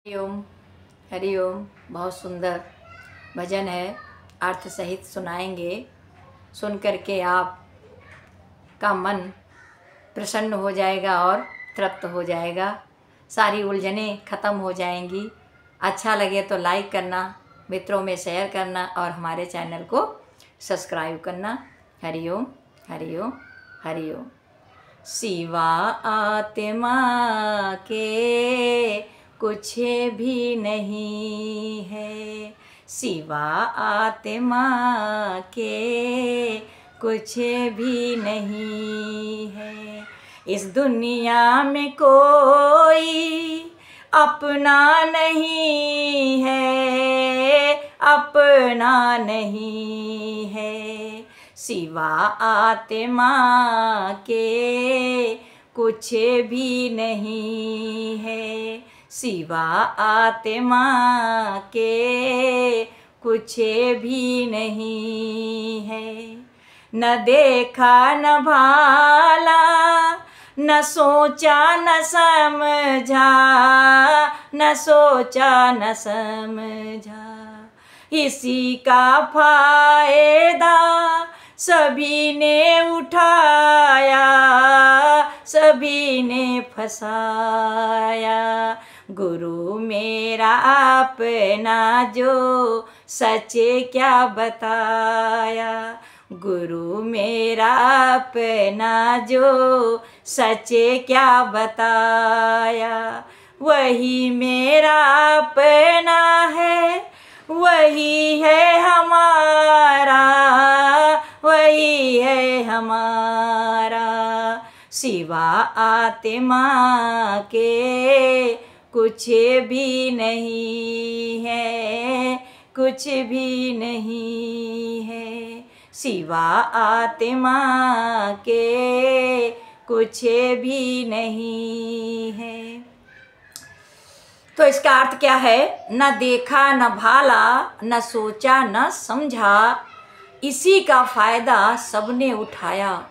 ओम हरिओम। बहुत सुंदर भजन है, अर्थ सहित सुनाएंगे। सुन करके आप का मन प्रसन्न हो जाएगा और तृप्त हो जाएगा, सारी उलझनें ख़त्म हो जाएंगी। अच्छा लगे तो लाइक करना, मित्रों में शेयर करना और हमारे चैनल को सब्सक्राइब करना। हरिओम हरिओम हरिओम। शिवा आत्मा के कुछ भी नहीं है, शिवा आत्मा के कुछ भी नहीं है। इस दुनिया में कोई अपना नहीं है, अपना नहीं है। शिवा आत्मा के कुछ भी नहीं है, शिवा आत्मा के कुछ भी नहीं है। न देखा न भाला, न सोचा न समझा, न सोचा न समझा। इसी का फायदा सभी ने उठाया, सभी ने फसाया। गुरु मेरा अपना जो सच क्या बताया, गुरु मेरा अपना जो सच क्या बताया। वही मेरा अपना है, वही है हमारा, वही है हमारा। शिवा आत्मा के कुछ भी नहीं है, कुछ भी नहीं है। शिवा आत्मा के कुछ भी नहीं है। तो इसका अर्थ क्या है? न देखा न भाला, न सोचा न समझा, इसी का फायदा सबने उठाया,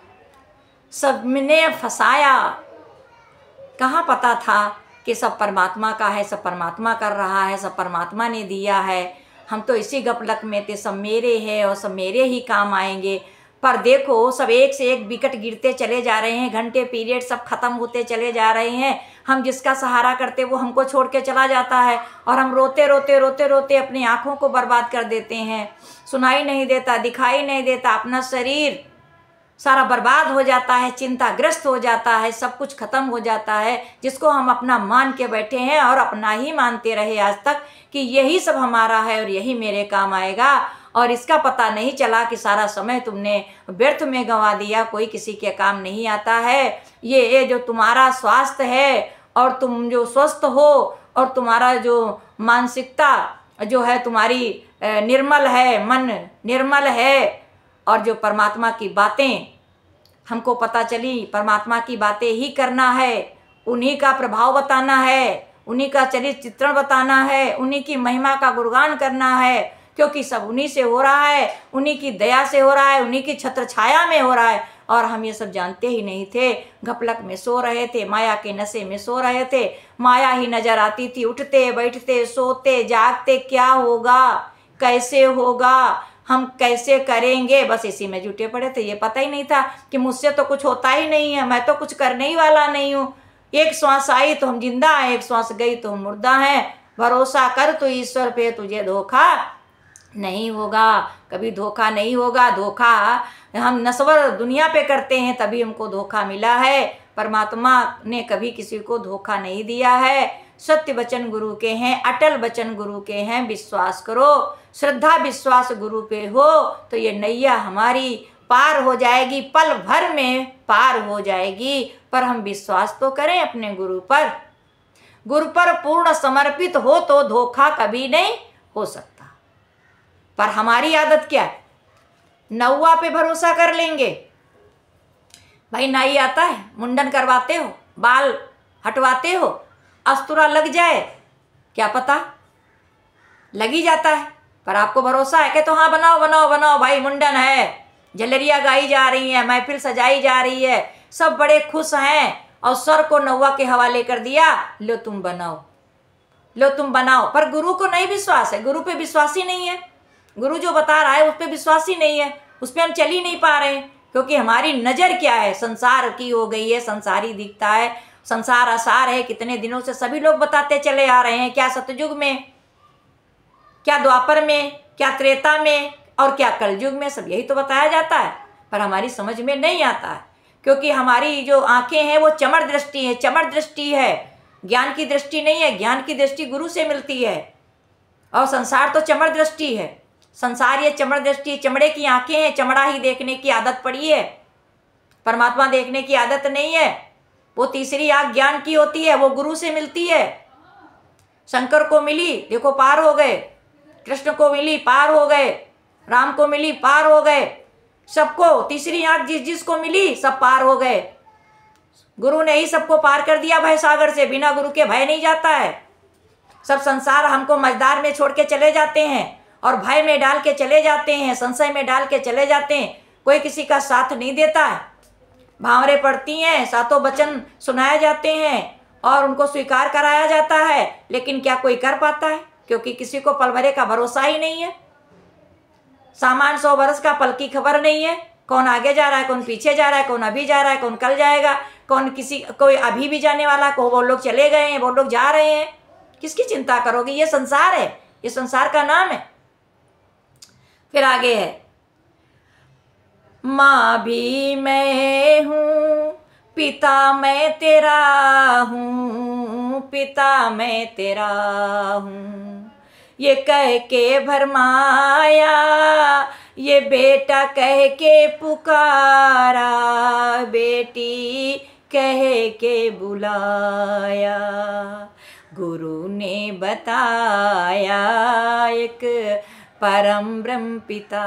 सबने फसाया। कहाँ पता था कि सब परमात्मा का है, सब परमात्मा कर रहा है, सब परमात्मा ने दिया है। हम तो इसी गपलक में थे, सब मेरे है और सब मेरे ही काम आएंगे। पर देखो सब एक से एक विकट गिरते चले जा रहे हैं, घंटे पीरियड सब खत्म होते चले जा रहे हैं। हम जिसका सहारा करते वो हमको छोड़ के चला जाता है और हम रोते रोते रोते रोते अपनी आँखों को बर्बाद कर देते हैं। सुनाई नहीं देता, दिखाई नहीं देता, अपना शरीर सारा बर्बाद हो जाता है, चिंताग्रस्त हो जाता है, सब कुछ खत्म हो जाता है। जिसको हम अपना मान के बैठे हैं और अपना ही मानते रहे आज तक कि यही सब हमारा है और यही मेरे काम आएगा, और इसका पता नहीं चला कि सारा समय तुमने व्यर्थ में गंवा दिया, कोई किसी के काम नहीं आता है। ये जो तुम्हारा स्वास्थ्य है और तुम जो स्वस्थ हो और तुम्हारा जो मानसिकता जो है तुम्हारी निर्मल है, मन निर्मल है, और जो परमात्मा की बातें हमको पता चली, परमात्मा की बातें ही करना है, उन्हीं का प्रभाव बताना है, उन्हीं का चरित्र चित्रण बताना है, उन्हीं की महिमा का गुणगान करना है, क्योंकि सब उन्हीं से हो रहा है, उन्हीं की दया से हो रहा है, उन्हीं की छत्र छाया में हो रहा है। और हम ये सब जानते ही नहीं थे, घपलक में सो रहे थे, माया के नशे में सो रहे थे। माया ही नजर आती थी, उठते बैठते सोते जागते, क्या होगा, कैसे होगा, हम कैसे करेंगे, बस इसी में जुटे पड़े थे। ये पता ही नहीं था कि मुझसे तो कुछ होता ही नहीं है, मैं तो कुछ करने ही वाला नहीं हूँ। एक श्वास आई तो हम जिंदा हैं, एक श्वास गई तो हम मुर्दा हैं। भरोसा कर तो ईश्वर पे, तुझे धोखा नहीं होगा, कभी धोखा नहीं होगा। धोखा हम नस्वर दुनिया पे करते हैं, तभी हमको धोखा मिला है। परमात्मा ने कभी किसी को धोखा नहीं दिया है। सत्य वचन गुरु के हैं, अटल वचन गुरु के हैं, विश्वास करो। श्रद्धा विश्वास गुरु पे हो तो ये नैया हमारी पार हो जाएगी, पल भर में पार हो जाएगी। पर हम विश्वास तो करें अपने गुरु पर। गुरु पर पूर्ण समर्पित हो तो धोखा कभी नहीं हो सकता। पर हमारी आदत क्या है? नौवा पे भरोसा कर लेंगे। भाई नाई आता है, मुंडन करवाते हो, बाल हटवाते हो, अस्तुरा लग जाए, क्या पता लग ही जाता है। पर आपको भरोसा है कि तो हाँ बनाओ बनाओ बनाओ भाई, मुंडन है, झलरिया गाई जा रही है, महफिल सजाई जा रही है, सब बड़े खुश हैं और सर को नौवा के हवाले कर दिया, लो तुम बनाओ। लो तुम बनाओ, पर गुरु को नहीं विश्वास है, गुरु पे विश्वास ही नहीं है। गुरु जो बता रहा है उस पर विश्वास ही नहीं है, उस पर हम चल ही नहीं पा रहे हैं, क्योंकि हमारी नज़र क्या है, संसार की हो गई है, संसारी दिखता है, संसार आसार है। कितने दिनों से सभी लोग बताते चले आ रहे हैं, क्या सतयुग में, क्या द्वापर में, क्या त्रेता में और क्या कलयुग में, सब यही तो बताया जाता है, पर हमारी समझ में नहीं आता है, क्योंकि हमारी जो आंखें हैं वो चमर दृष्टि है, चमर दृष्टि है, ज्ञान की दृष्टि नहीं है। ज्ञान की दृष्टि गुरु से मिलती है, और संसार तो चमर दृष्टि है। संसार ये चमड़ दृष्टि, चमड़े की आंखें हैं, चमड़ा ही देखने की आदत पड़ी है, परमात्मा देखने की आदत नहीं है। वो तीसरी आंख ज्ञान की होती है, वो गुरु से मिलती है। शंकर को मिली, देखो पार हो गए, कृष्ण को मिली पार हो गए, राम को मिली पार हो गए, सबको तीसरी आंख जिस जिसको मिली सब पार हो गए। गुरु ने ही सबको पार कर दिया भय सागर से, बिना गुरु के भय नहीं जाता है। सब संसार हमको मझदार में छोड़ के चले जाते हैं और भय में डाल के चले जाते हैं, संशय में डाल के चले जाते हैं, कोई किसी का साथ नहीं देता है। भावरे पड़ती हैं, सातों वचन सुनाए जाते हैं और उनको स्वीकार कराया जाता है, लेकिन क्या कोई कर पाता है, क्योंकि किसी को पल भरे का भरोसा ही नहीं है। सामान 100 बरस का, पल की खबर नहीं है, कौन आगे जा रहा है, कौन पीछे जा रहा है, कौन अभी जा रहा है, कौन कल जाएगा, कौन कोई अभी भी जाने वाला, को वो लोग चले गए हैं, वो लोग जा रहे हैं, किसकी चिंता करोगे। ये संसार है, ये संसार का नाम है। फिर आगे है, माँ भी मैं हूँ, पिता मैं तेरा हूँ, पिता मैं तेरा हूँ, ये कह के भरमाया, ये बेटा कह के पुकारा, बेटी कह के बुलाया, गुरु ने बताया एक परम ब्रह्म पिता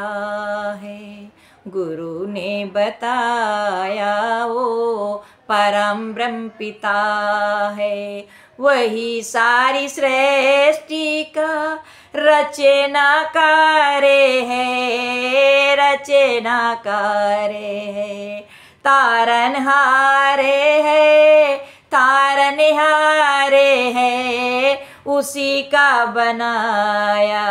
है, गुरु ने बताया वो परम ब्रह्म पिता है, वही सारी सृष्टि का रचनाकारे है, रचनाकारे है, तारनहारे है, तारनहारे है, उसी का बनाया,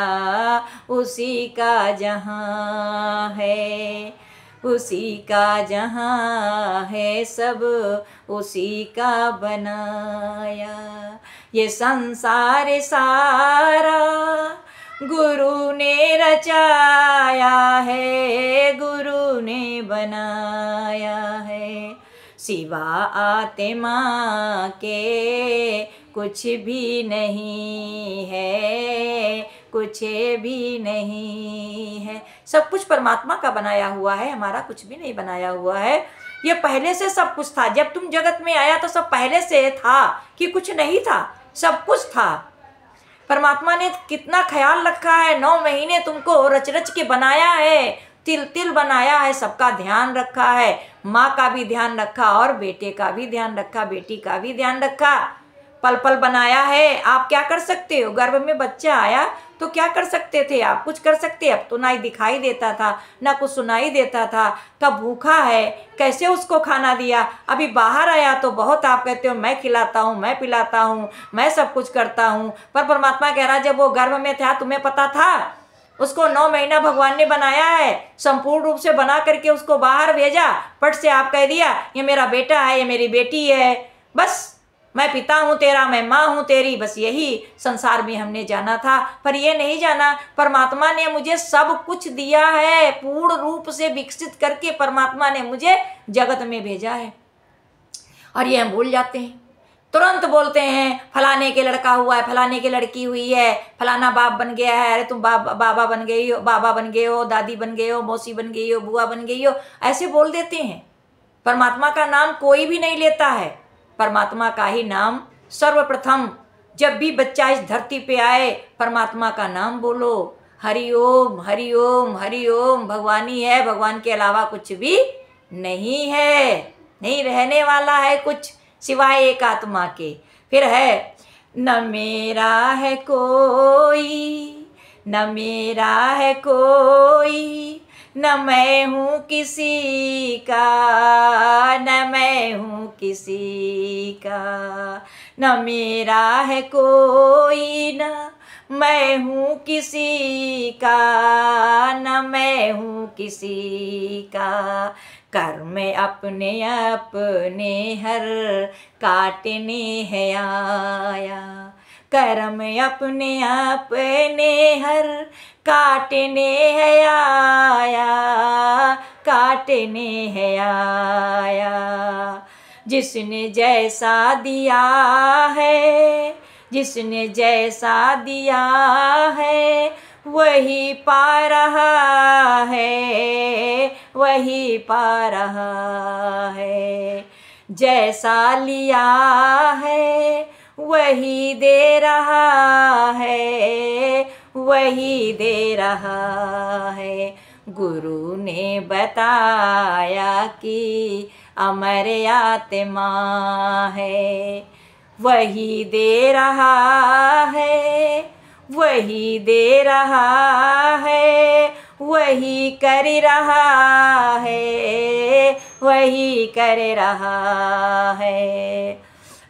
उसी का जहाँ है, उसी का जहाँ है, सब उसी का बनाया, ये संसार सारा गुरु ने रचाया है, गुरु ने बनाया है, सिवा आत्मा के कुछ भी नहीं है, कुछ भी नहीं है। सब कुछ परमात्मा का बनाया हुआ है, हमारा कुछ भी नहीं बनाया हुआ है। ये पहले से सब कुछ था, जब तुम जगत में आया तो सब पहले से था, कि कुछ नहीं था, सब कुछ था। परमात्मा ने कितना ख्याल रखा है, 9 महीने तुमको रच रच के बनाया है, तिल तिल बनाया है, सबका ध्यान रखा है, माँ का भी ध्यान रखा और बेटे का भी ध्यान रखा, बेटी का भी ध्यान रखा, पल पल बनाया है। आप क्या कर सकते हो, गर्भ में बच्चा आया तो क्या कर सकते थे आप, कुछ कर सकते, अब तो ना ही दिखाई देता था, ना कुछ सुनाई देता था, कब भूखा है कैसे उसको खाना दिया, अभी बाहर आया तो बहुत आप कहते हो मैं खिलाता हूँ, मैं पिलाता हूँ, मैं सब कुछ करता हूँ, पर परमात्मा कह रहा जब वो गर्भ में था तुम्हें पता था, उसको 9 महीना भगवान ने बनाया है, संपूर्ण रूप से बना करके उसको बाहर भेजा, पट से आप कह दिया ये मेरा बेटा है, ये मेरी बेटी है, बस मैं पिता हूँ तेरा, मैं माँ हूँ तेरी, बस यही संसार में हमने जाना था। पर ये नहीं जाना परमात्मा ने मुझे सब कुछ दिया है, पूर्ण रूप से विकसित करके परमात्मा ने मुझे जगत में भेजा है। और ये हम भूल जाते हैं, तुरंत बोलते हैं फलाने के लड़का हुआ है, फलाने की लड़की हुई है, फलाना बाप बन गया है, अरे तुम बाबा बन गई हो, बाबा बन गए हो, दादी बन गए हो, मौसी बन गई हो, बुआ बन गई हो, ऐसे बोल देते हैं। परमात्मा का नाम कोई भी नहीं लेता है, परमात्मा का ही नाम सर्वप्रथम। जब भी बच्चा इस धरती पे आए परमात्मा का नाम बोलो, हरि ओम हरि ओम हरि ओम, भगवान ही है, भगवान के अलावा कुछ भी नहीं है, नहीं रहने वाला है कुछ सिवाय एक आत्मा के। फिर है न मेरा है कोई, न मेरा है कोई, न मैं हूँ किसी का, न मैं हूँ किसी का, न मेरा है कोई न मैं हूँ किसी का, न मैं हूँ किसी का। कर्म अपने अपने हर काटने है आया, कर्म अपने अपने हर काटने है आया, काटने है आया। जिसने जैसा दिया है, जिसने जैसा दिया है वही पा रहा है, वही पा रहा है। जैसा लिया है वही दे रहा है, वही दे रहा है। गुरु ने बताया कि अमर आत्मा है, वही दे रहा है, वही दे रहा है, वही कर रहा है, वही कर रहा है।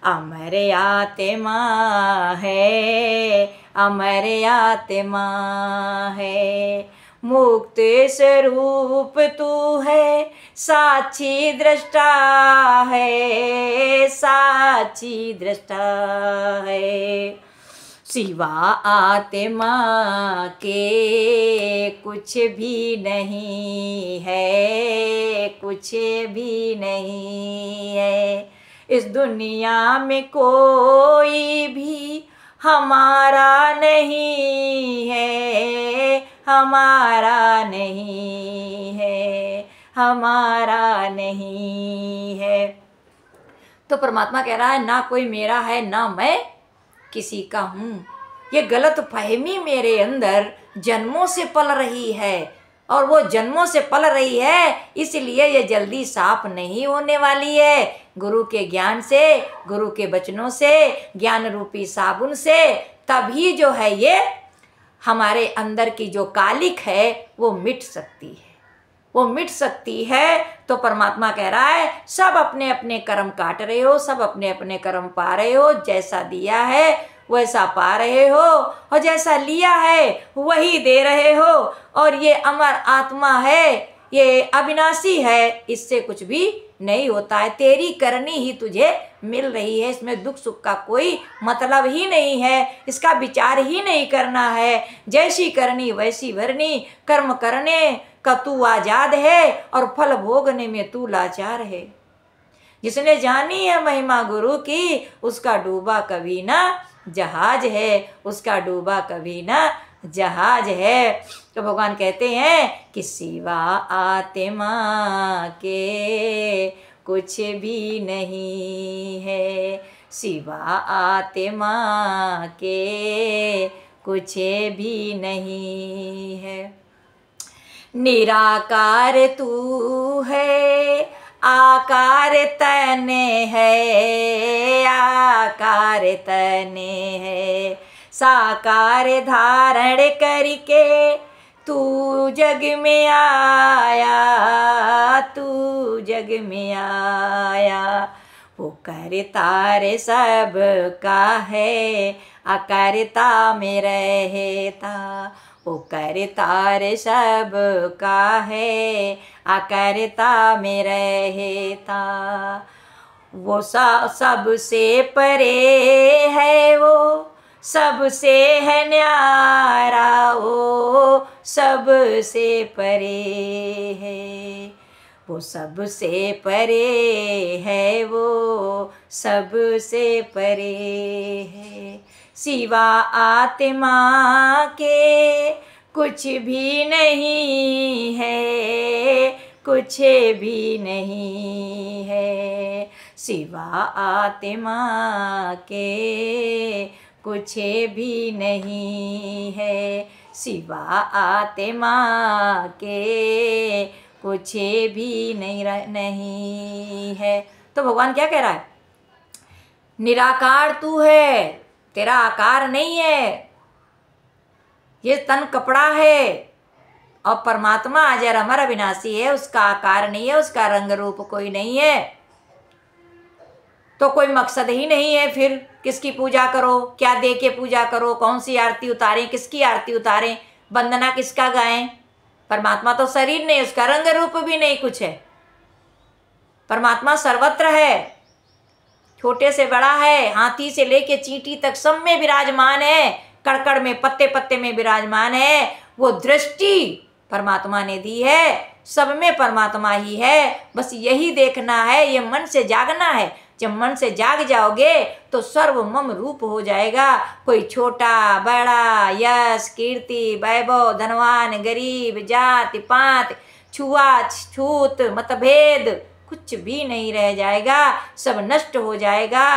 अमर आत्मा है, अमर आत्मा है। मुक्त स्वरूप तू है, साक्षी दृष्टा है, साक्षी दृष्टा है। सिवा आत्मा के कुछ भी नहीं है, कुछ भी नहीं है। इस दुनिया में कोई भी हमारा नहीं है, हमारा नहीं है, हमारा नहीं है। तो परमात्मा कह रहा है ना कोई मेरा है ना मैं किसी का हूँ। ये गलत फहमी मेरे अंदर जन्मों से पल रही है, और वो जन्मों से पल रही है इसलिए ये जल्दी साफ नहीं होने वाली है। गुरु के ज्ञान से, गुरु के वचनों से, ज्ञान रूपी साबुन से तभी जो है ये हमारे अंदर की जो कालिक है वो मिट सकती है, वो मिट सकती है। तो परमात्मा कह रहा है सब अपने अपने कर्म काट रहे हो, सब अपने अपने कर्म पा रहे हो। जैसा दिया है वैसा पा रहे हो, और जैसा लिया है वही दे रहे हो। और ये अमर आत्मा है, ये अविनाशी है, इससे कुछ भी नहीं होता है। तेरी करनी ही तुझे मिल रही है, इसमें दुख सुख का कोई मतलब ही नहीं है, इसका विचार ही नहीं करना है। जैसी करनी वैसी भरनी, कर्म करने का तू आजाद है और फल भोगने में तू लाचार है। जिसने जानी है महिमा गुरु की उसका डूबा कभी ना जहाज है, उसका डूबा कभी ना जहाज है। तो भगवान कहते हैं कि सिवा आत्मा के कुछ भी नहीं है, सिवा आत्मा के कुछ भी नहीं है। निराकार तू है, आकार तने है, आकार तने है। साकार धारण करके तू जग में आया, तू जग में आया। वो करता रे सब का है, अकर्ता में रहता। वो करता रे सब का है, अकर्ता में रहता। वो सबसे परे है, वो सबसे है न्यारा, वो सबसे परे है। वो सबसे परे है, वो सबसे परे है। सिवा आत्मा के कुछ भी नहीं है, कुछ भी नहीं है। सिवा आत्मा के कुछ भी नहीं है, सिवा आत्मा के कुछ भी नहीं है। तो भगवान क्या कह रहा है? निराकार तू है, तेरा आकार नहीं है, ये तन कपड़ा है। और परमात्मा अजर अमर अविनाशी है, उसका आकार नहीं है, उसका रंग रूप कोई नहीं है। तो कोई मकसद ही नहीं है, फिर किसकी पूजा करो, क्या दे के पूजा करो, कौन सी आरती उतारें, किसकी आरती उतारें, वंदना किसका गाएं। परमात्मा तो शरीर नहीं, उसका रंग रूप भी नहीं कुछ है। परमात्मा सर्वत्र है, छोटे से बड़ा है, हाथी से लेके चींटी तक सब में विराजमान है, कड़कड़ में पत्ते पत्ते में विराजमान है। वो दृष्टि परमात्मा ने दी है, सब में परमात्मा ही है, बस यही देखना है, ये मन से जागना है। जब मन से जाग जाओगे तो सर्वमम रूप हो जाएगा। कोई छोटा बड़ा, यश कीर्ति वैभव, धनवान गरीब, जाति पात, छुआछूत मतभेद कुछ भी नहीं रह जाएगा, सब नष्ट हो जाएगा।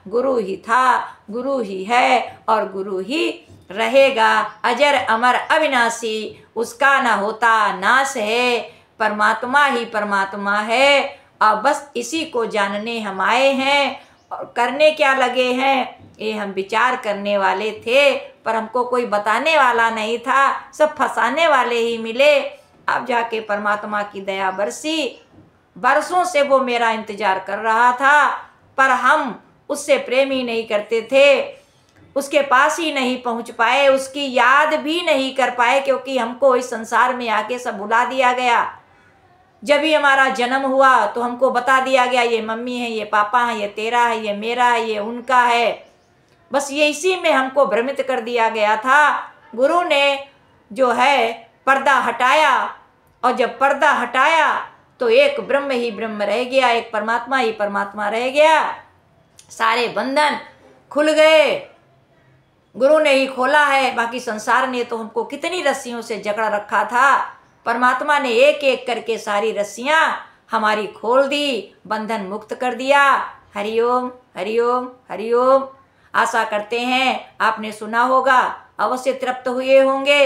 गुरु ही था, गुरु ही है और गुरु ही रहेगा। अजर अमर अविनाशी, उसका ना होता नाश है। परमात्मा ही परमात्मा है और बस इसी को जानने हम आए हैं। और करने क्या लगे हैं, ये हम विचार करने वाले थे, पर हमको कोई बताने वाला नहीं था, सब फंसाने वाले ही मिले। अब जाके परमात्मा की दया बरसी। बरसों से वो मेरा इंतजार कर रहा था, पर हम उससे प्रेम ही नहीं करते थे, उसके पास ही नहीं पहुंच पाए, उसकी याद भी नहीं कर पाए, क्योंकि हमको इस संसार में आके सब भुला दिया गया। जब भी हमारा जन्म हुआ तो हमको बता दिया गया, ये मम्मी है, ये पापा है, ये तेरा है, ये मेरा है, ये उनका है। बस ये इसी में हमको भ्रमित कर दिया गया था। गुरु ने जो है पर्दा हटाया, और जब पर्दा हटाया तो एक ब्रह्म ही ब्रह्म रह गया, एक परमात्मा ही परमात्मा रह गया। सारे बंधन खुल गए, गुरु ने ही खोला है। बाकी संसार ने तो हमको कितनी रस्सियों से जकड़ रखा था, परमात्मा ने एक एक करके सारी रस्सियां हमारी खोल दी, बंधन मुक्त कर दिया। हरिओम हरिओम हरिओम। आशा करते हैं आपने सुना होगा, अवश्य तृप्त हुए होंगे।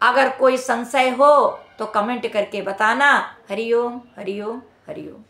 अगर कोई संशय हो तो कमेंट करके बताना। हरिओम हरिओम हरिओम।